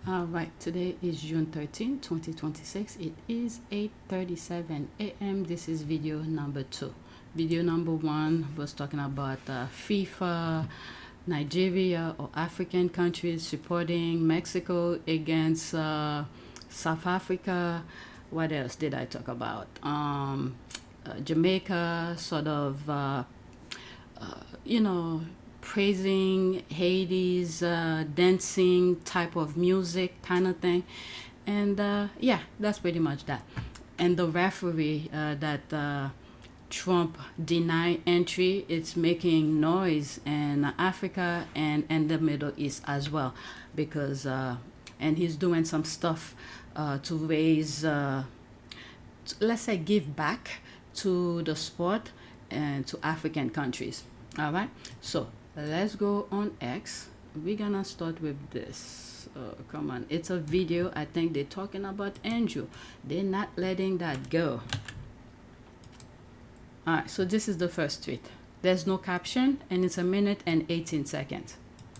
All right, today is June 13, 2026. It is 8:37 a.m. This is video number 2. Video number 1 was talking about FIFA, Nigeria or African countries supporting Mexico against South Africa. What else did I talk about? Jamaica, sort of, praising Haiti's dancing type of music kind of thing. And yeah, that's pretty much that. And the referee that Trump denied entry, it's making noise in Africa and the Middle East as well, because and he's doing some stuff to raise, let's say, give back to the sport and to African countries. All right, so let's go on X. We're gonna start with this. Oh, come on, it's a video. I think they're talking about Andrew. They're not letting that go. All right, so this is the first tweet. There's no caption and it's 1 minute and 18 seconds.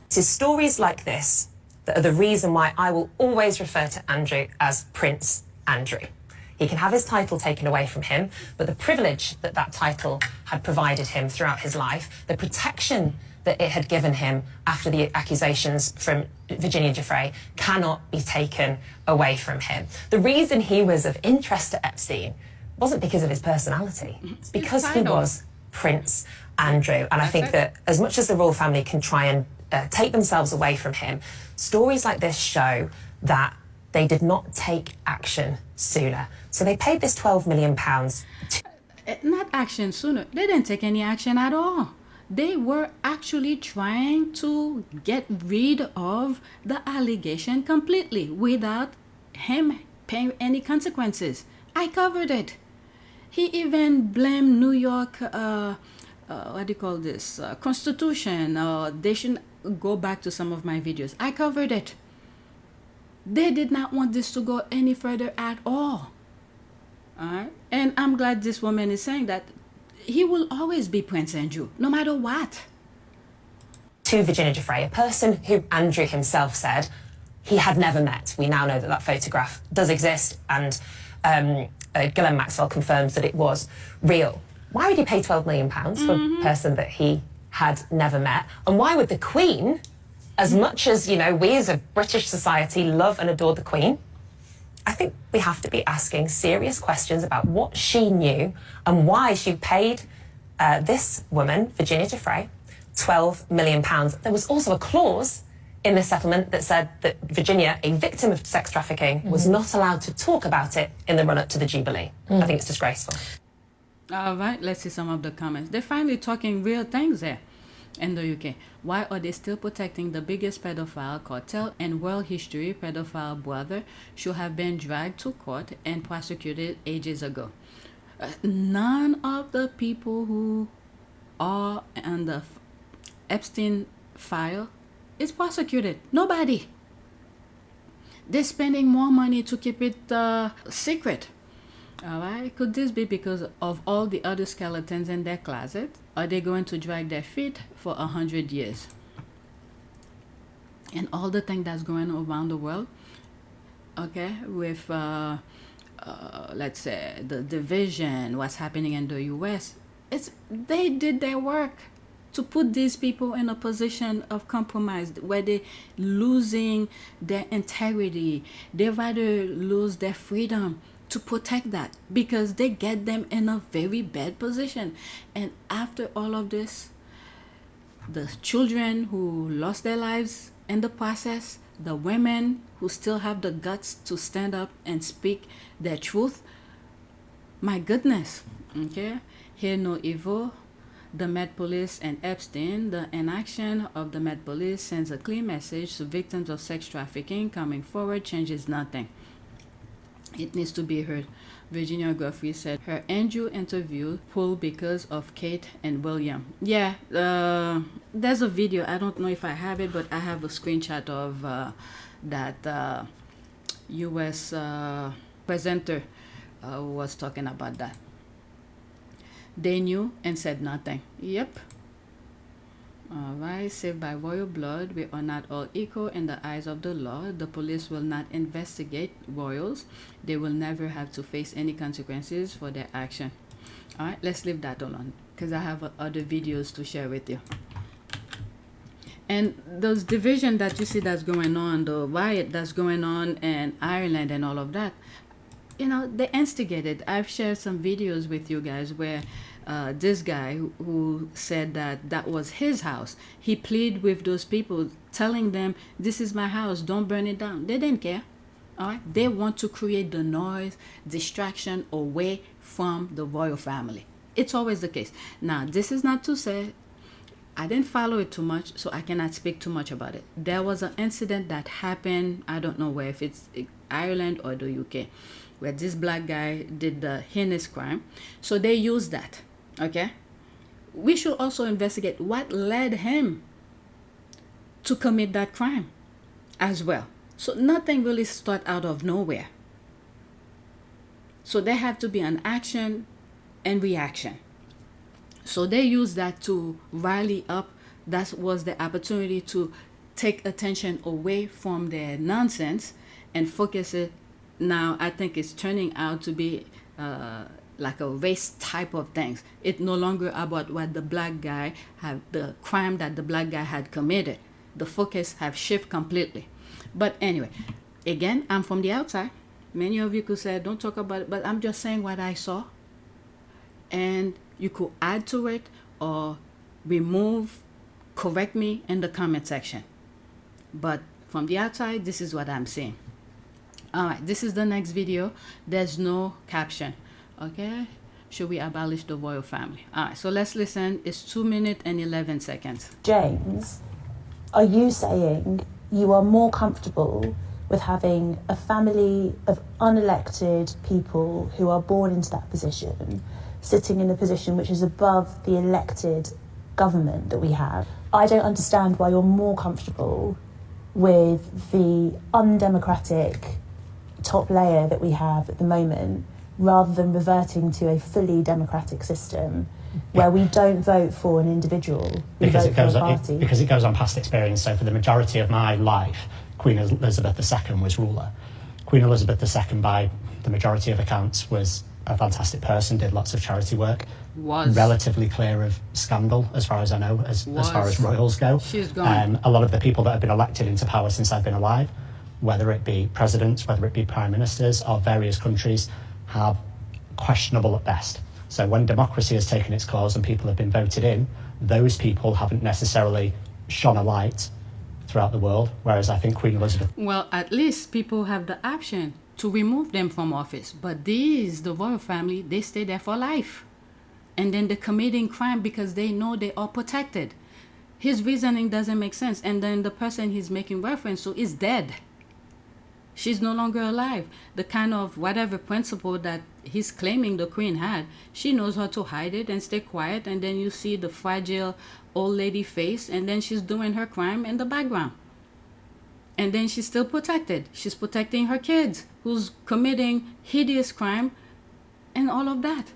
It is stories like this that are the reason why I will always refer to Andrew as Prince Andrew. He can have his title taken away from him, but the privilege that that title had provided him throughout his life, the protection that it had given him after the accusations from Virginia Giuffre, cannot be taken away from him. The reason he was of interest to Epstein wasn't because of his personality. It's because he was Prince Andrew. And I think that as much as the royal family can try and take themselves away from him, stories like this show that they did not take action sooner. So they paid this £12 million. Not action sooner. They didn't take any action at all. They were actually trying to get rid of the allegation completely without him paying any consequences. I covered it. He even blamed New York, what do you call this, Constitution. They should go back to some of my videos. I covered it. They did not want this to go any further at all. All right? And I'm glad this woman is saying that he will always be Prince Andrew, no matter what. To Virginia Giuffre, a person who Andrew himself said he had never met. We now know that that photograph does exist, and Ghislaine Maxwell confirms that it was real. Why would he pay £12 million for a person that he had never met? And why would the Queen, as much as, you know, we as a British society love and adore the Queen, I think we have to be asking serious questions about what she knew and why she paid this woman, Virginia Giuffre, £12 million. There was also a clause in the settlement that said that Virginia, a victim of sex trafficking, was not allowed to talk about it in the run-up to the Jubilee. I think it's disgraceful. All right, let's see some of the comments. They're finally talking real things there in the UK. Why are they still protecting the biggest pedophile cartel in world history? Pedophile brother should have been dragged to court and prosecuted ages ago. None of the people who are on the Epstein file is prosecuted. Nobody. They're spending more money to keep it secret. All right. Could this be because of all the other skeletons in their closet? Are they going to drag their feet for 100 years? And all the things that's going on around the world, okay, with let's say the division, what's happening in the US, they did their work to put these people in a position of compromise where they're losing their integrity. They rather lose their freedom to protect that, because they get them in a very bad position. And after all of this, the children who lost their lives in the process The women who still have the guts to stand up and speak their truth, my goodness, okay? Hear no evil. The Met Police and Epstein, the inaction of the Met Police sends a clear message to victims of sex trafficking. Coming forward changes nothing. It needs to be heard. Virginia Guthrie said her Andrew interview pulled because of Kate and William. Yeah, there's a video. I don't know if I have it, but I have a screenshot of that U.S. presenter was talking about that. They knew and said nothing. Yep. All right. Saved by royal blood, we are not all equal in the eyes of the law. The police will not investigate royals. They will never have to face any consequences for their action. All right. Let's leave that alone because I have other videos to share with you. And those division that you see that's going on, the riot that's going on in Ireland and all of that, you know, they instigated. I've shared some videos with you guys where this guy who said that that was his house, he pleaded with those people, telling them, this is my house, don't burn it down. They didn't care. All right. They want to create the noise, distraction away from the royal family. It's always the case. Now, this is not to say I didn't follow it too much, so I cannot speak too much about it. There was an incident that happened, I don't know where, if it's Ireland or the UK, where this black guy did the heinous crime. So they used that, okay? We should also investigate what led him to commit that crime as well. So nothing really started out of nowhere. So there have to be an action and reaction. So they used that to rally up. That was the opportunity to take attention away from their nonsense and focus it. Now I think it's turning out to be like a race type of things. It's no longer about what the black guy had, the crime that the black guy had committed. The focus have shifted completely. But anyway, again, I'm from the outside. Many of you could say, don't talk about it, but I'm just saying what I saw. And you could add to it or remove, correct me in the comment section. But from the outside, this is what I'm seeing. All right, this is the next video. There's no caption. Okay, should we abolish the royal family? All right, so let's listen. It's 2 minutes and 11 seconds. James, are you saying you are more comfortable with having a family of unelected people who are born into that position, sitting in a position which is above the elected government that we have? I don't understand why you're more comfortable with the undemocratic top layer that we have at the moment, rather than reverting to a fully democratic system where we don't vote for an individual, we vote for a party. Because it goes on past experience. So for the majority of my life, Queen Elizabeth II was ruler. Queen Elizabeth II, by the majority of accounts, was a fantastic person, did lots of charity work, was relatively clear of scandal, as far as I know, as far as royals go. She's gone. A lot of the people that have been elected into power since I've been alive, whether it be presidents, whether it be prime ministers of various countries, have questionable at best. So when democracy has taken its course and people have been voted in, those people haven't necessarily shone a light throughout the world, whereas I think Queen Elizabeth... Well, at least people have the option to remove them from office. But these, the royal family, they stay there for life. And then they're committing crime because they know they are protected. His reasoning doesn't make sense. And then the person he's making reference to is dead. She's no longer alive. The kind of whatever principle that he's claiming the queen had, she knows how to hide it and stay quiet. And then you see the fragile old lady face, and then she's doing her crime in the background. And then she's still protected. She's protecting her kids, who's committing hideous crime and all of that.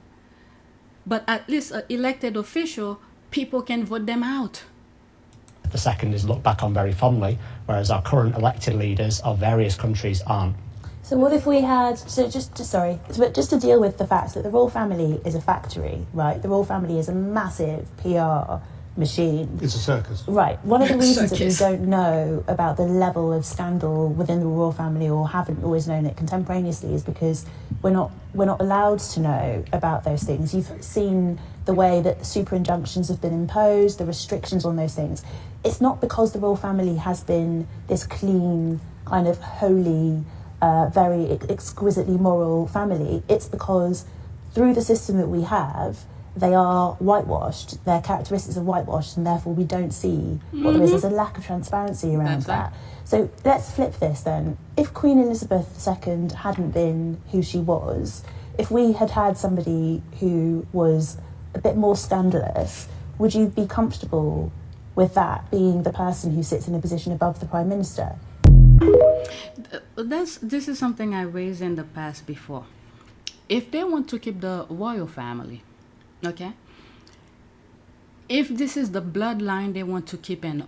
But at least an elected official, people can vote them out. The second is looked back on very fondly, whereas our current elected leaders of various countries aren't. So what if we had, just to deal with the fact that the royal family is a factory, right? The royal family is a massive PR machine. It's a circus. Right. One of the reasons that we Circus. don't know about the level of scandal within the royal family, or haven't always known it contemporaneously, is because we're not allowed to know about those things. You've seen the way that super injunctions have been imposed, the restrictions on those things. It's not because the royal family has been this clean, kind of holy, very exquisitely moral family. It's because through the system that we have, they are whitewashed. Their characteristics are whitewashed, and therefore we don't see what there is. There's a lack of transparency around That's that. So let's flip this then. If Queen Elizabeth II hadn't been who she was, if we had had somebody who was a bit more scandalous, would you be comfortable with that being the person who sits in a position above the Prime Minister? This is something I raised in the past before. If they want to keep the royal family, okay, if this is the bloodline they want to keep in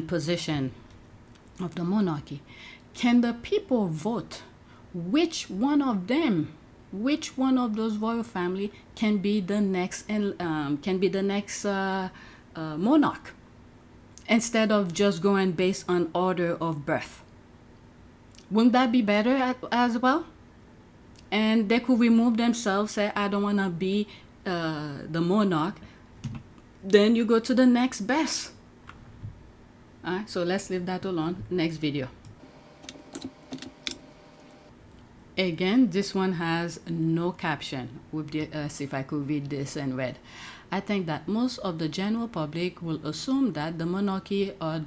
position of the monarchy, can the people vote which one of those royal family can be the next monarch, instead of just going based on order of birth? Wouldn't that be better as well? And they could remove themselves, say, I don't want to be the monarch. Then you go to the next best. All right, so let's leave that alone. Next video. Again, this one has no caption. With the, see if I could read this in red. I think that most of the general public will assume that the monarchy are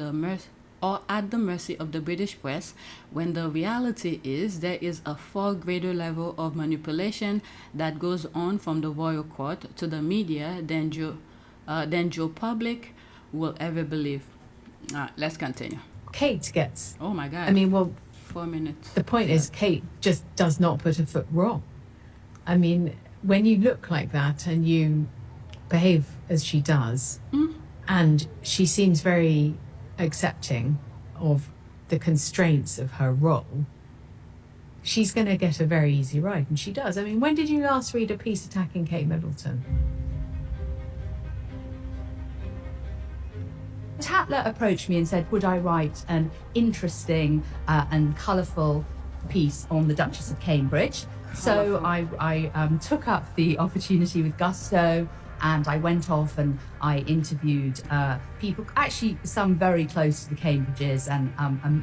at the mercy of the British press, when the reality is there is a far greater level of manipulation that goes on from the royal court to the media than Joe public will ever believe. All right, let's continue. Kate gets... Oh my God. I mean, well, 4 minutes. the point is Kate just does not put her foot wrong. I mean, when you look like that and you behave as she does, and she seems very accepting of the constraints of her role, she's going to get a very easy ride, and she does. I mean, when did you last read a piece attacking Kate Middleton? Tatler approached me and said, would I write an interesting and colourful piece on the Duchess of Cambridge? So I took up the opportunity with gusto, and I went off and I interviewed people, actually some very close to the Cambridges and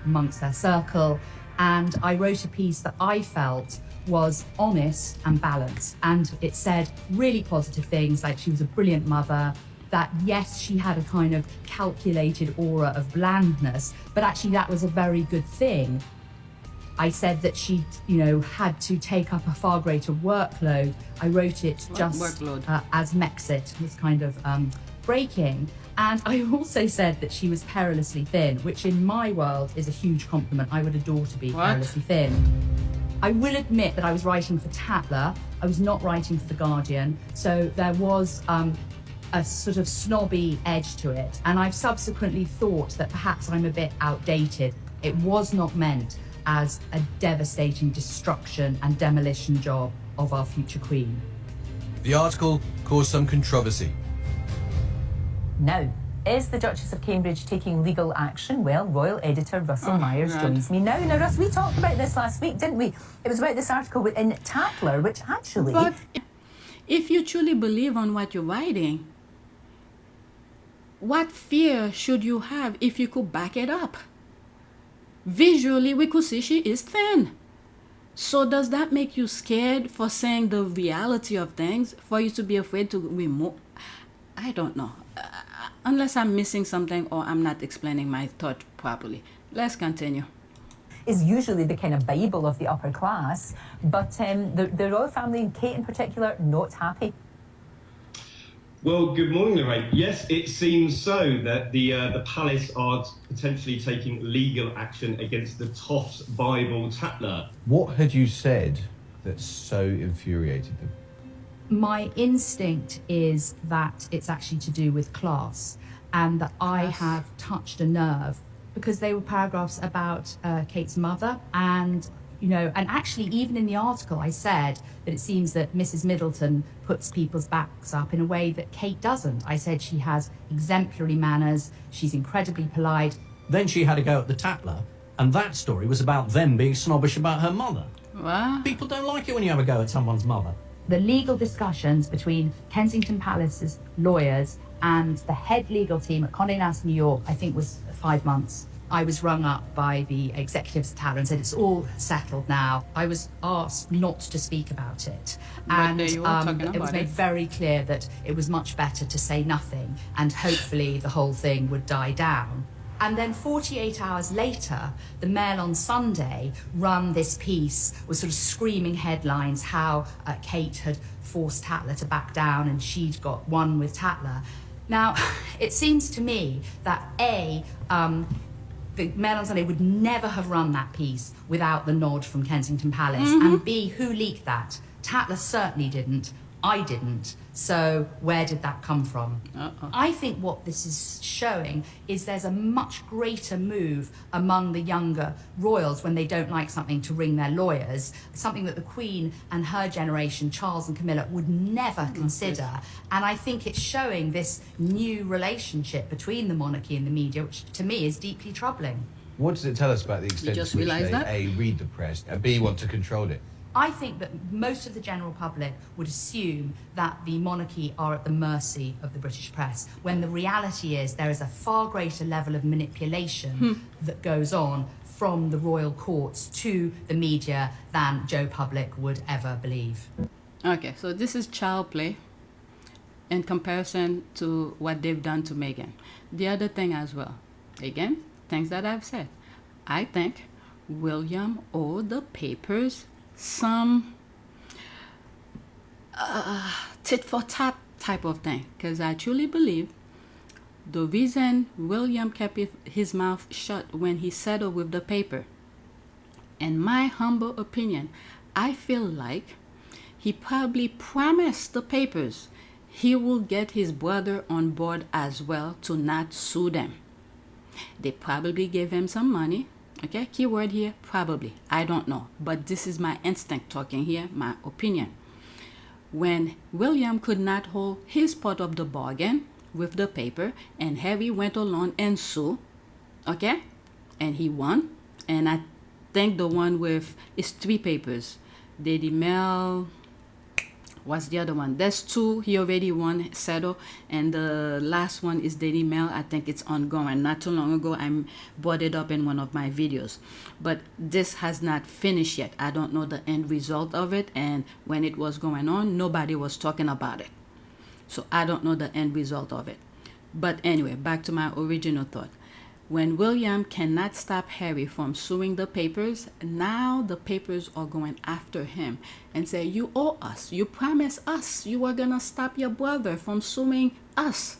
amongst their circle. And I wrote a piece that I felt was honest and balanced. And it said really positive things, like she was a brilliant mother, that yes, she had a kind of calculated aura of blandness, but actually that was a very good thing. I said that she, had to take up a far greater workload. I wrote it just as Mexit was kind of breaking. And I also said that she was perilously thin, which in my world is a huge compliment. I would adore to be perilously thin. I will admit that I was writing for Tatler. I was not writing for The Guardian. So there was a sort of snobby edge to it. And I've subsequently thought that perhaps I'm a bit outdated. It was not meant as a devastating destruction and demolition job of our future Queen. The article caused some controversy. Now, is the Duchess of Cambridge taking legal action? Well, Royal Editor Russell Myers joins me now. Now, Russ, we talked about this last week, didn't we? It was about this article in Tatler, which actually... But if you truly believe on what you're writing, what fear should you have if you could back it up? Visually, we could see she is thin. So does that make you scared for saying the reality of things, for you to be afraid to remove? I don't know. Unless I'm missing something or I'm not explaining my thought properly. Let's continue. Is usually the kind of Bible of the upper class, but the royal family, and Kate in particular, not happy. Well, good morning, Lorraine. Yes, it seems so that the palace are potentially taking legal action against the Toffs Bible Tatler. What had you said that so infuriated them? My instinct is that it's actually to do with class, and that I have touched a nerve, because they were paragraphs about Kate's mother, and you know, and actually even in the article I said that it seems that Mrs. Middleton puts people's backs up in a way that Kate doesn't. I said she has exemplary manners, she's incredibly polite. Then she had a go at the Tatler, and that story was about them being snobbish about her mother. What? People don't like it when you have a go at someone's mother. The legal discussions between Kensington Palace's lawyers and the head legal team at Condé Nast New York, I think, was 5 months. I was rung up by the executives at Tatler and said, it's all settled now. I was asked not to speak about it. And you were talking it was about made it. very clear that it was much better to say nothing and hopefully the whole thing would die down. And then 48 hours later, the Mail on Sunday run this piece with sort of screaming headlines how Kate had forced Tatler to back down and she'd got one with Tatler. Now, it seems to me that the Mail on Sunday would never have run that piece without the nod from Kensington Palace. And B, who leaked that? Tatler certainly didn't. I didn't. So where did that come from? I think what this is showing is there's a much greater move among the younger royals when they don't like something to ring their lawyers, something that the Queen and her generation, Charles and Camilla, would never consider. And I think it's showing this new relationship between the monarchy and the media, which to me is deeply troubling. What does it tell us about the extent just to which realised they, that? A, read the press, and B, want to control it? I think that most of the general public would assume that the monarchy are at the mercy of the British press, when the reality is there is a far greater level of manipulation that goes on from the royal courts to the media than Joe Public would ever believe. Okay, so this is child play in comparison to what they've done to Meghan. The other thing as well, again, things that I've said. I think William owed the papers some tit for tat type of thing, because I truly believe the reason William kept his mouth shut when he settled with the paper, in my humble opinion, I feel like he probably promised the papers he will get his brother on board as well to not sue them. They probably gave him some money. Okay, keyword here, probably. I don't know. But this is my instinct talking here, my opinion. When William could not hold his part of the bargain with the paper, and Harry went along and sued, okay? And he won. And I think the one with, it's 3 papers. Daily Mail, what's the other one? There's 2, he already won, settled, and the last one is Daily Mail. I think it's ongoing. Not too long ago, I brought it up in one of my videos. But this has not finished yet. I don't know the end result of it, and when it was going on, nobody was talking about it. So I don't know the end result of it. But anyway, back to my original thought. When William cannot stop Harry from suing the papers, now the papers are going after him and say, you owe us. You promised us you were going to stop your brother from suing us.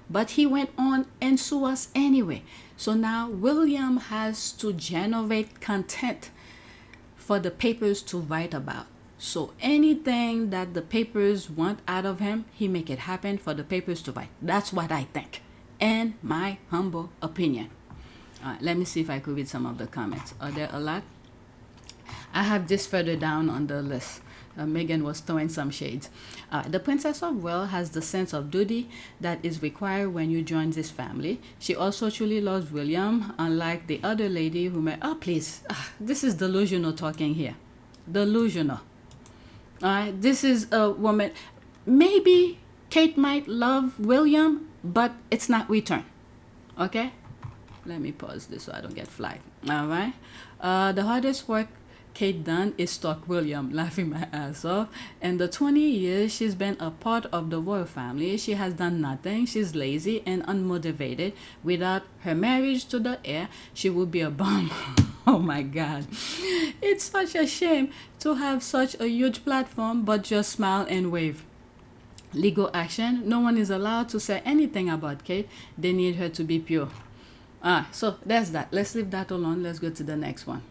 But he went on and sued us anyway. So now William has to generate content for the papers to write about. So anything that the papers want out of him, he make it happen for the papers to write. That's what I think. In my humble opinion. All right, let me see if I could read some of the comments. Are there a lot? I have this further down on the list. Meghan was throwing some shades. The Princess of Wales has the sense of duty that is required when you join this family. She also truly loves William, unlike the other lady who may... Oh, please. This is delusional talking here. Delusional. All right, this is a woman... Maybe Kate might love William, but it's not return. Okay? Let me pause this so I don't get flagged. All right? The hardest work Kate done is stalk William, laughing my ass off. In the 20 years she's been a part of the royal family, she has done nothing. She's lazy and unmotivated. Without her marriage to the heir, she would be a bum. Oh my God. It's such a shame to have such a huge platform, but just smile and wave. Legal action. No one is allowed to say anything about Kate. They need her to be pure. So there's that. Let's leave that alone. Let's go to the next one.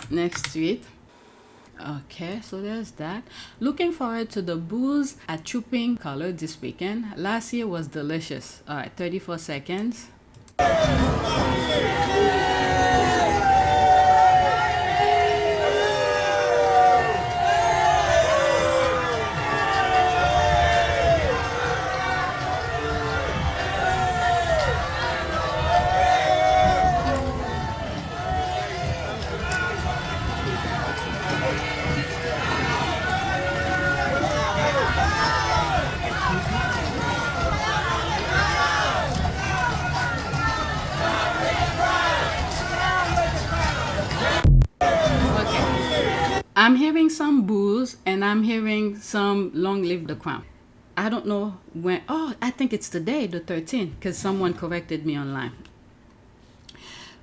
Next tweet. Okay, so there's that. Looking forward to the booze at Trooping Color this weekend. Last year was delicious. 34 seconds. I'm hearing some boos and I'm hearing some long live the crown. I don't know when. Oh, I think it's today, the 13th, because someone corrected me online.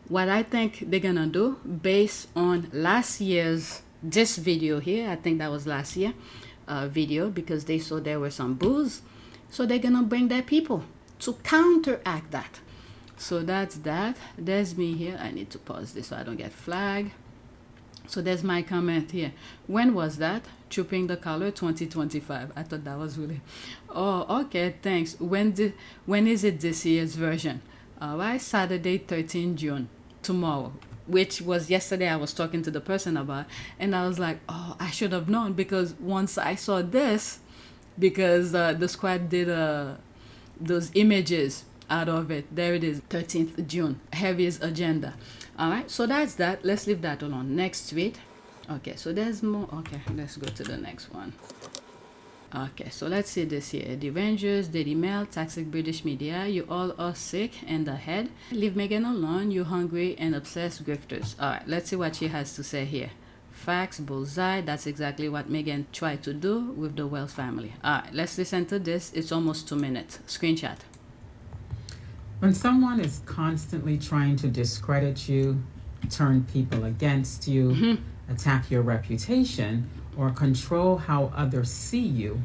What I think they're gonna do, based on last year's this video here, I think that was last year video, because they saw there were some boos, so they're gonna bring their people to counteract that. So that's that. There's me here. I need to pause this so I don't get flagged. So there's my comment here. When was that? Trooping the Color 2025. I thought that was really... Oh, okay, thanks. When is it this year's version? All right, Saturday, 13 June, tomorrow, which was yesterday I was talking to the person about, and I was like, oh, I should have known, because once I saw this, because the squad did those images out of it. There it is, 13th June, heaviest agenda. All right, so that's that. Let's leave that alone. Next tweet. Okay, so there's more. Okay, let's go to the next one. Okay, so let's see this here. Derangers, Daily Mail, toxic British media. You all are sick in the head. Leave Meghan alone. You hungry and obsessed grifters. All right, let's see what she has to say here. Facts, bullseye. That's exactly what Meghan tried to do with the Wells family. All right, let's listen to this. It's almost 2 minutes. Screenshot. When someone is constantly trying to discredit you, turn people against you, attack your reputation, or control how others see you,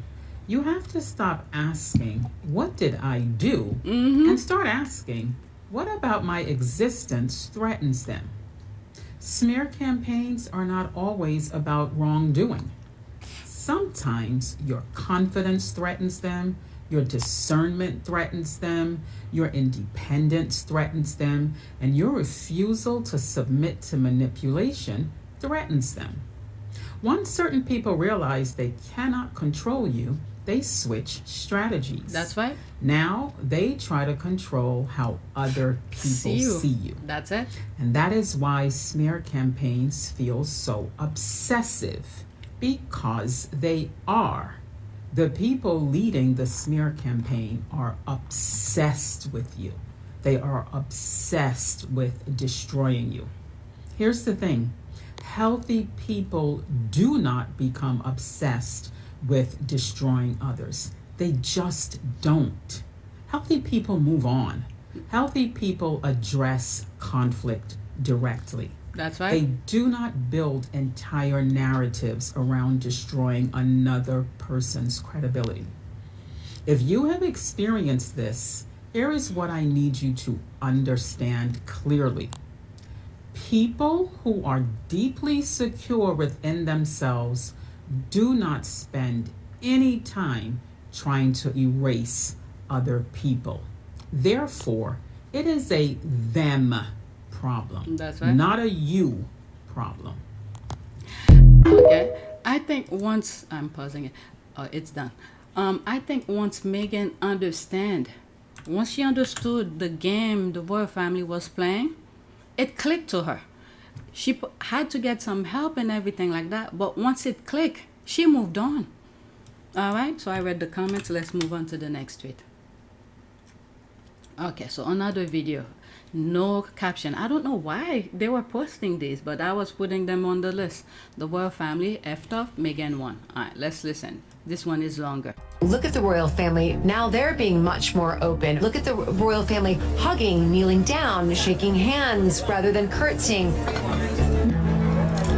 you have to stop asking, what did I do? And start asking, what about my existence threatens them? Smear campaigns are not always about wrongdoing. Sometimes your confidence threatens them, your discernment threatens them, your independence threatens them, and your refusal to submit to manipulation threatens them. Once certain people realize they cannot control you, they switch strategies. That's right. Now they try to control how other people see you. That's it. And that is why smear campaigns feel so obsessive, because they are. The people leading the smear campaign are obsessed with you. They are obsessed with destroying you. Here's the thing. Healthy people do not become obsessed with destroying others. They just don't. Healthy people move on. Healthy people address conflict directly. That's right. They do not build entire narratives around destroying another person's credibility. If you have experienced this, here is what I need you to understand clearly. People who are deeply secure within themselves do not spend any time trying to erase other people. Therefore, it is a them problem. That's right. Not a you problem. Okay. I think once I'm pausing it. Oh, it's done. I think once Meghan once she understood the game the royal family was playing, it clicked to her. She had to get some help and everything like that, but once it clicked, she moved on. All right, so I read the comments. Let's move on to the next tweet. Okay, so another video. No caption. I don't know why they were posting these, but I was putting them on the list. The royal family effed off, Meghan won. All right, let's listen. This one is longer. Look at the royal family. Now they're being much more open. Look at the royal family hugging, kneeling down, shaking hands rather than curtsying.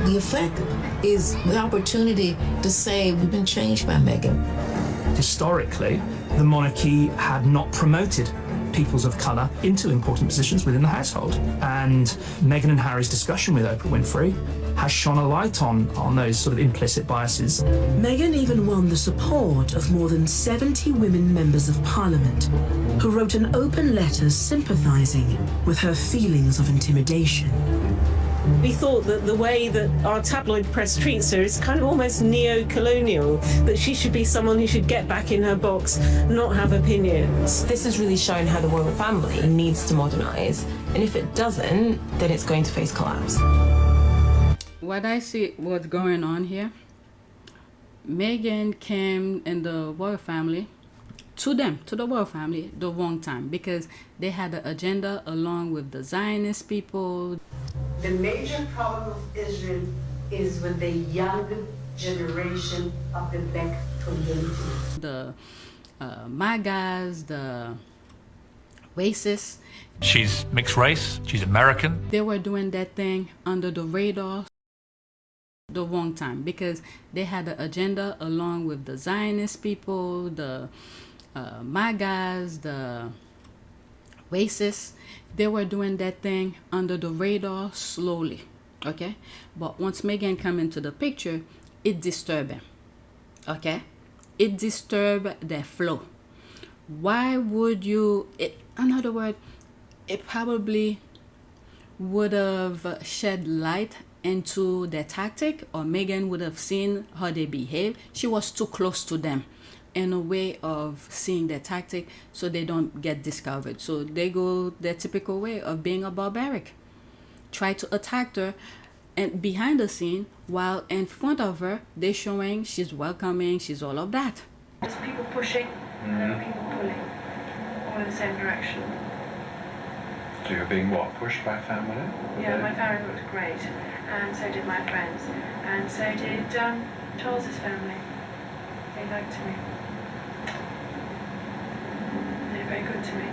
The effect is the opportunity to say we've been changed by Meghan. Historically, the monarchy had not promoted peoples of colour into important positions within the household. And Meghan and Harry's discussion with Oprah Winfrey has shone a light on those sort of implicit biases. Meghan even won the support of more than 70 women members of Parliament who wrote an open letter sympathising with her feelings of intimidation. We thought that the way that our tabloid press treats her is kind of almost neo-colonial, that she should be someone who should get back in her box, not have opinions. This has really shown how the royal family needs to modernise, and if it doesn't, then it's going to face collapse. What I see what's going on here, Meghan came in the royal family, to the royal family, the wrong time, because they had an agenda along with the Zionist people. The major problem of Israel is with the young generation of the Black community. The MAGAs, the racists. She's mixed race, she's American. They were doing that thing under the radar the wrong time because they had an agenda along with the Zionist people, the MAGAs, the racists. They were doing that thing under the radar slowly, okay? But once Meghan come into the picture, it disturbed them, okay? It disturbed their flow. Why would you, in other words, it probably would have shed light into their tactic, or Meghan would have seen how they behave. She was too close to them in a way of seeing their tactic so they don't get discovered. So they go their typical way of being a barbaric. Try to attack her and behind the scene, while in front of her, they're showing she's welcoming, she's all of that. There's people pushing and there are people pulling, all in the same direction. So you're being what, pushed by family? Yeah, my family looked great, and so did my friends, and so did Charles's family. They liked me. They were very good to me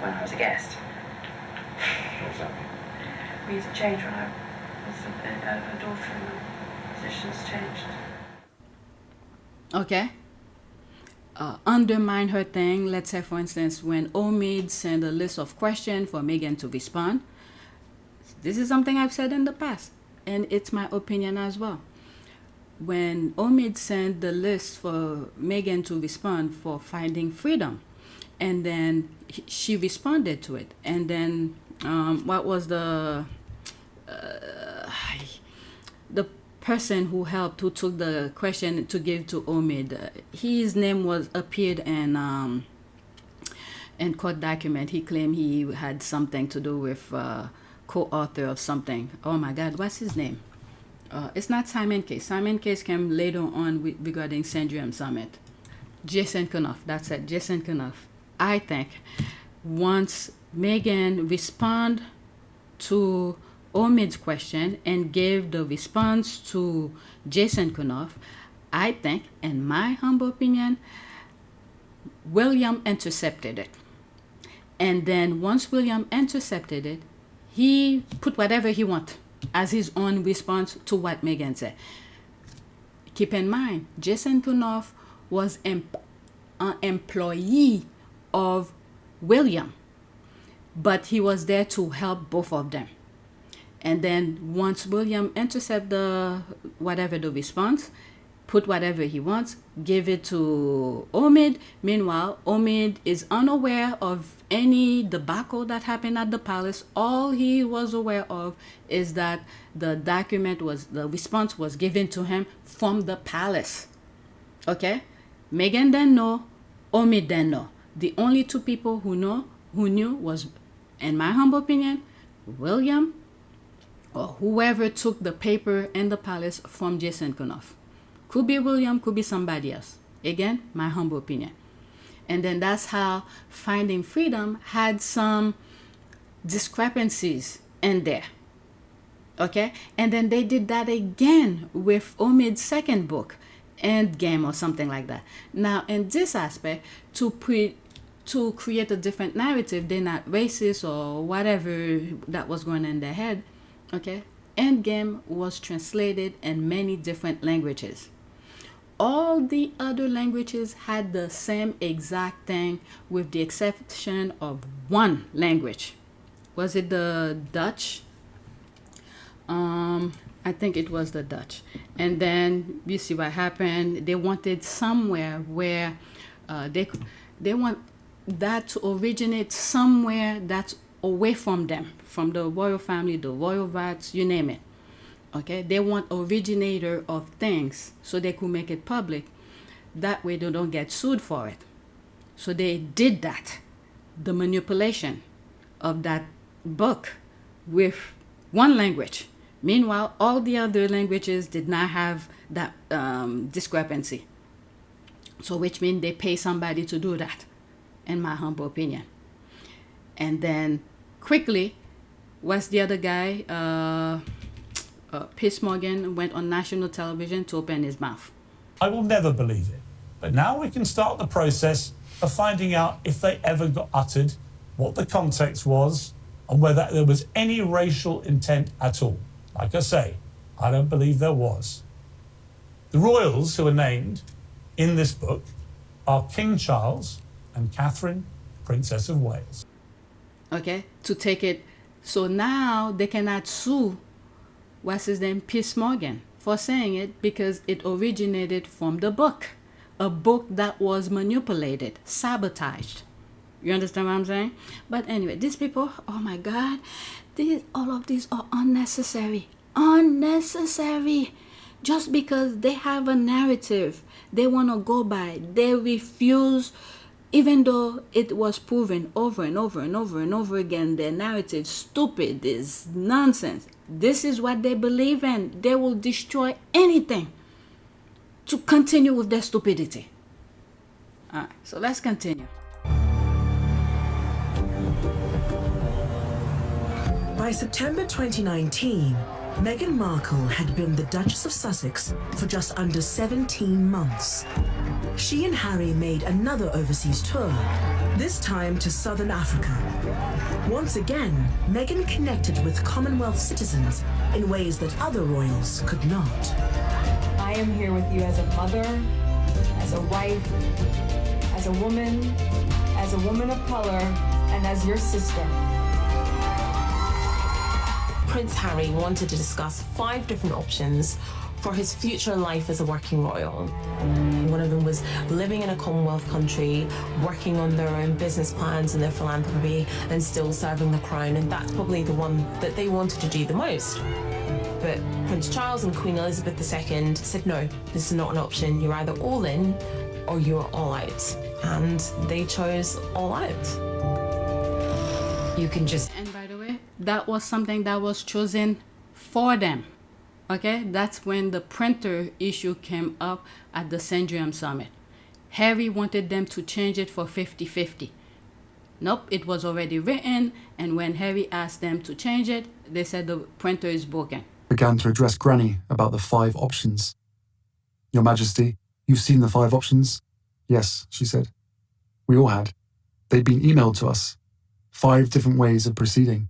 when I was a guest. What does that mean? Means it changed when I was a daughter and the positions changed. Okay. Undermine her thing. Let's say, for instance, when Omid sent a list of questions for Meghan to respond. This is something I've said in the past, and it's my opinion as well. When Omid sent the list for Meghan to respond for finding freedom, and then she responded to it, and then what was the person who helped, who took the question to give to Omid, his name was appeared in court document. He claimed he had something to do with co-author of something. Oh my God, what's his name? It's not Simon Case. Simon Case came later on regarding Syndrome Summit. Jason Kenoff, that's it, Jason Kenoff. I think once Meghan respond to Omid's question and gave the response to Jason Kenoff, I think, in my humble opinion, William intercepted it. And then once William intercepted it, he put whatever he wanted as his own response to what Meghan said. Keep in mind, Jason Kenoff was an employee of William, but he was there to help both of them. And then once William intercept the response, put whatever he wants, give it to Omid. Meanwhile, Omid is unaware of any debacle that happened at the palace. All he was aware of is that the response was given to him from the palace. Okay? Meghan didn't know, Omid didn't know. The only two people who knew was, in my humble opinion, William, or whoever took the paper in the palace from Jason Kenoff. Could be William, could be somebody else. Again, my humble opinion. And then that's how Finding Freedom had some discrepancies in there. Okay? And then they did that again with Omid's second book, Endgame or something like that. Now, in this aspect, to create a different narrative, they're not racist or whatever that was going on in their head. Okay, Endgame was translated in many different languages. All the other languages had the same exact thing with the exception of one language. Was it the Dutch? I think it was the Dutch. And then you see what happened. They wanted somewhere where they want that to originate somewhere that's away from them, from the royal family, the royal rights, you name it. Okay, they want originator of things so they could make it public. That way they don't get sued for it. So they did that, the manipulation of that book with one language. Meanwhile, all the other languages did not have that discrepancy. So which means they pay somebody to do that, in my humble opinion. And then quickly, what's the other guy? Piers Morgan went on national television to open his mouth. I will never believe it. But now we can start the process of finding out if they ever got uttered, what the context was, and whether there was any racial intent at all. Like I say, I don't believe there was. The royals who are named in this book are King Charles and Catherine, Princess of Wales. Okay, to take it. So now they cannot sue, what's his name, Piers Morgan, for saying it because it originated from the book. A book that was manipulated, sabotaged. You understand what I'm saying? But anyway, these people, oh my God, all of these are unnecessary. Unnecessary. Just because they have a narrative they want to go by, they refuse, even though it was proven over and over and over and over again, their narrative stupid, is nonsense. This is what they believe in. They will destroy anything to continue with their stupidity. All right, so let's continue. By September 2019, Meghan Markle had been the Duchess of Sussex for just under 17 months. She and Harry made another overseas tour, this time to Southern Africa. Once again, Meghan connected with Commonwealth citizens in ways that other royals could not. I am here with you as a mother, as a wife, as a woman of color, and as your sister. Prince Harry wanted to discuss 5 different options for his future life as a working royal. One of them was living in a Commonwealth country, working on their own business plans and their philanthropy, and still serving the crown, and that's probably the one that they wanted to do the most. But Prince Charles and Queen Elizabeth II said, no, this is not an option. You're either all in or you're all out. And they chose all out. You can just... And by the way, that was something that was chosen for them. Okay, that's when the printer issue came up at the Sandringham Summit. Harry wanted them to change it for 50-50. Nope, it was already written, and when Harry asked them to change it, they said the printer is broken. Began to address Granny about the 5 options. Your Majesty, you've seen the 5 options? Yes, she said. We all had. They'd been emailed to us. 5 different ways of proceeding.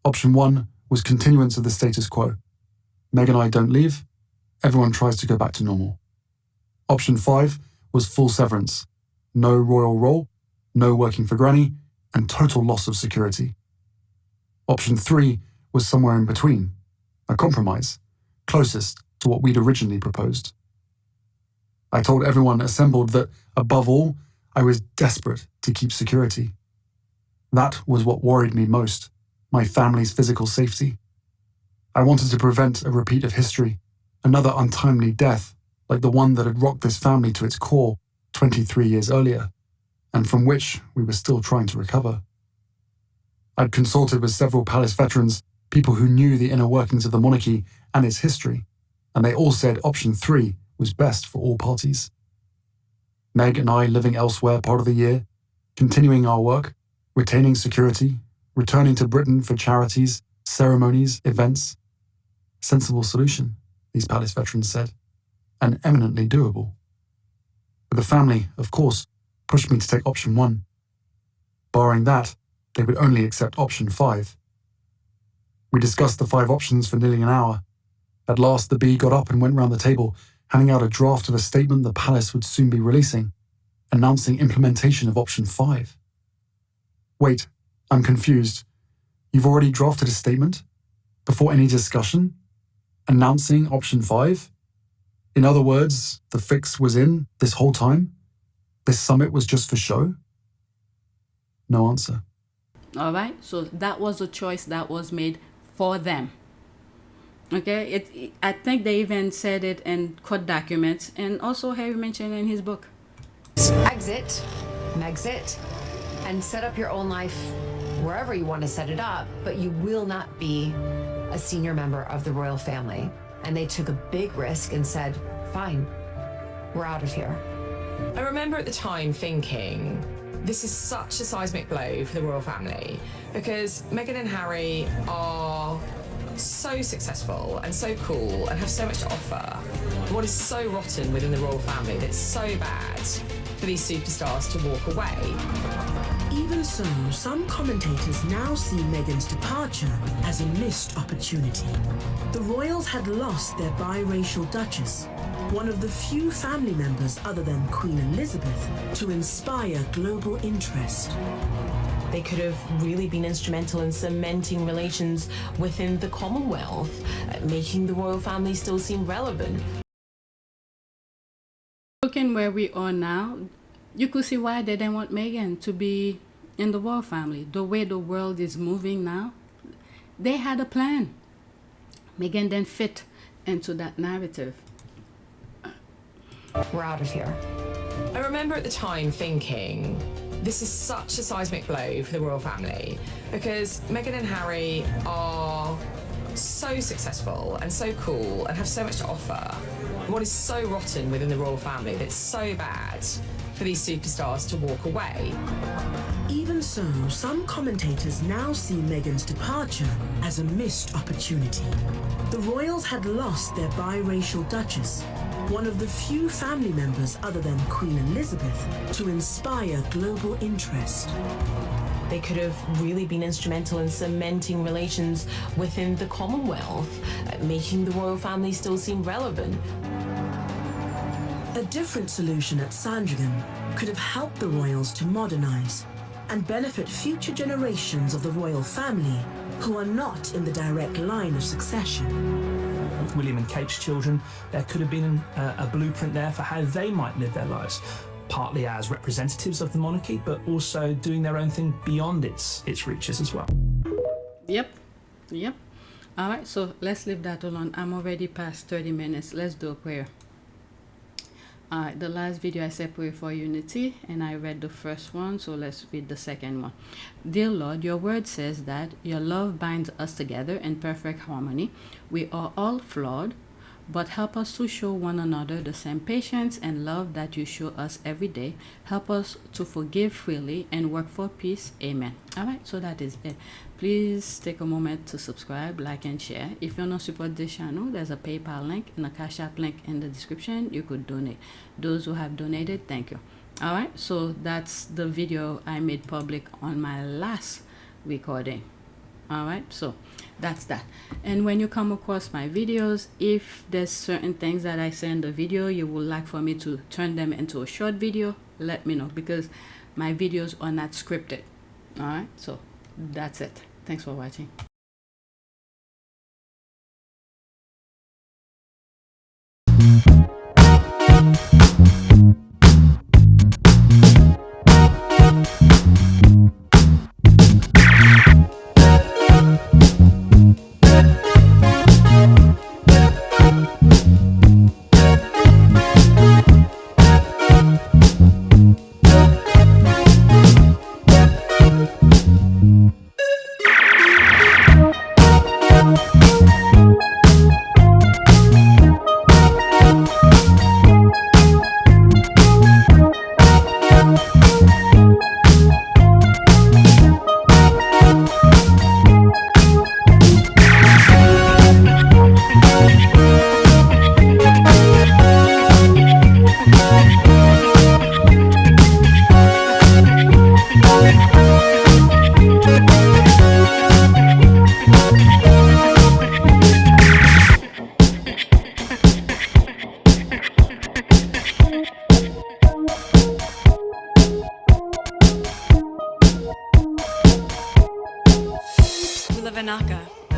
Option 1 was continuance of the status quo. Meg and I don't leave. Everyone tries to go back to normal. Option 5 was full severance. No royal role, no working for Granny, and total loss of security. Option 3 was somewhere in between. A compromise, closest to what we'd originally proposed. I told everyone assembled that, above all, I was desperate to keep security. That was what worried me most, my family's physical safety. I wanted to prevent a repeat of history, another untimely death like the one that had rocked this family to its core 23 years earlier, and from which we were still trying to recover. I'd consulted with several palace veterans, people who knew the inner workings of the monarchy and its history, and they all said option 3 was best for all parties. Meg and I living elsewhere part of the year, continuing our work, retaining security, returning to Britain for charities, ceremonies, events. Sensible solution, these palace veterans said, and eminently doable. But the family, of course, pushed me to take option 1. Barring that, they would only accept option 5. We discussed the 5 options for nearly an hour. At last, the bee got up and went round the table, handing out a draft of a statement the palace would soon be releasing, announcing implementation of option 5. Wait, I'm confused. You've already drafted a statement? Before any discussion? Announcing option 5? In other words, the fix was in this whole time? This summit was just for show? No answer. All right, so that was a choice that was made for them. Okay, I think they even said it in court documents, and also Harry mentioned in his book. Exit, and set up your own life wherever you want to set it up, but you will not be a senior member of the royal family. And they took a big risk and said, fine, we're out of here. I remember at the time thinking, this is such a seismic blow for the royal family, because Meghan and Harry are so successful and so cool and have so much to offer, what is so rotten within the royal family that it's so bad for these superstars to walk away? Even so, some commentators now see Meghan's departure as a missed opportunity. The royals had lost their biracial duchess, one of the few family members other than Queen Elizabeth to inspire global interest. They could have really been instrumental in cementing relations within the Commonwealth, making the royal family still seem relevant. Looking where we are now, you could see why they didn't want Meghan to be in the royal family. The way the world is moving now, they had a plan. Meghan didn't fit into that narrative. We're out of here. I remember at the time thinking, this is such a seismic blow for the royal family because Meghan and Harry are so successful and so cool and have so much to offer. What is so rotten within the royal family that it's so bad for these superstars to walk away? Even so, some commentators now see Meghan's departure as a missed opportunity. The royals had lost their biracial duchess, one of the few family members other than Queen Elizabeth to inspire global interest. They could have really been instrumental in cementing relations within the Commonwealth, making the royal family still seem relevant. A different solution at Sandringham could have helped the royals to modernise and benefit future generations of the royal family who are not in the direct line of succession. With William and Kate's children, there could have been a blueprint there for how they might live their lives, partly as representatives of the monarchy, but also doing their own thing beyond its reaches as well. Yep. All right, so let's leave that alone. I'm already past 30 minutes. Let's do a prayer. All right, the last video I said pray for unity, and I read the first one, so let's read the second one. Dear Lord, your word says that your love binds us together in perfect harmony. We are all flawed, but help us to show one another the same patience and love that you show us every day. Help us to forgive freely and work for peace. Amen. All right, so that is it. Please take a moment to subscribe, like, and share. If you want to support this channel, there's a PayPal link and a Cash App link in the description. You could donate. Those who have donated, thank you. All right, so that's the video I made public on my last recording. All right, so that's that. And when you come across my videos, if there's certain things that I say in the video you would like for me to turn them into a short video, let me know, because my videos are not scripted. All right, so that's it. Thanks for watching.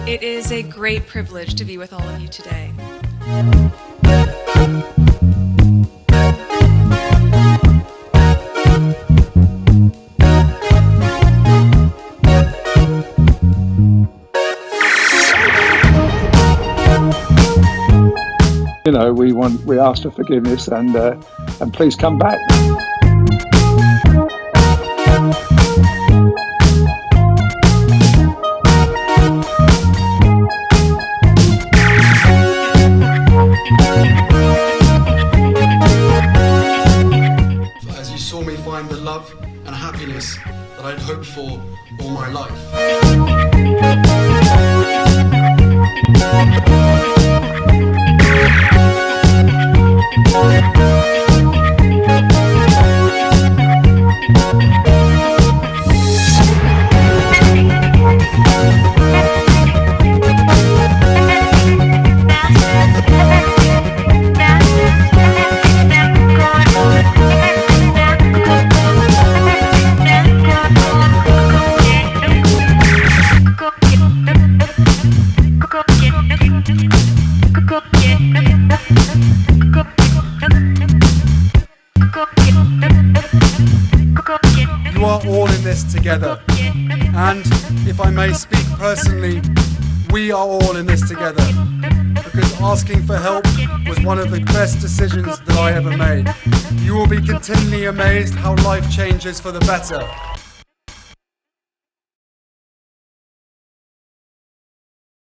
It is a great privilege to be with all of you today. You know, we ask for forgiveness and please come back. As you saw me find the love and happiness that I'd hoped for all my life. together. And if I may speak personally, we are all in this together, because asking for help was one of the best decisions that I ever made. You will be continually amazed how life changes for the better.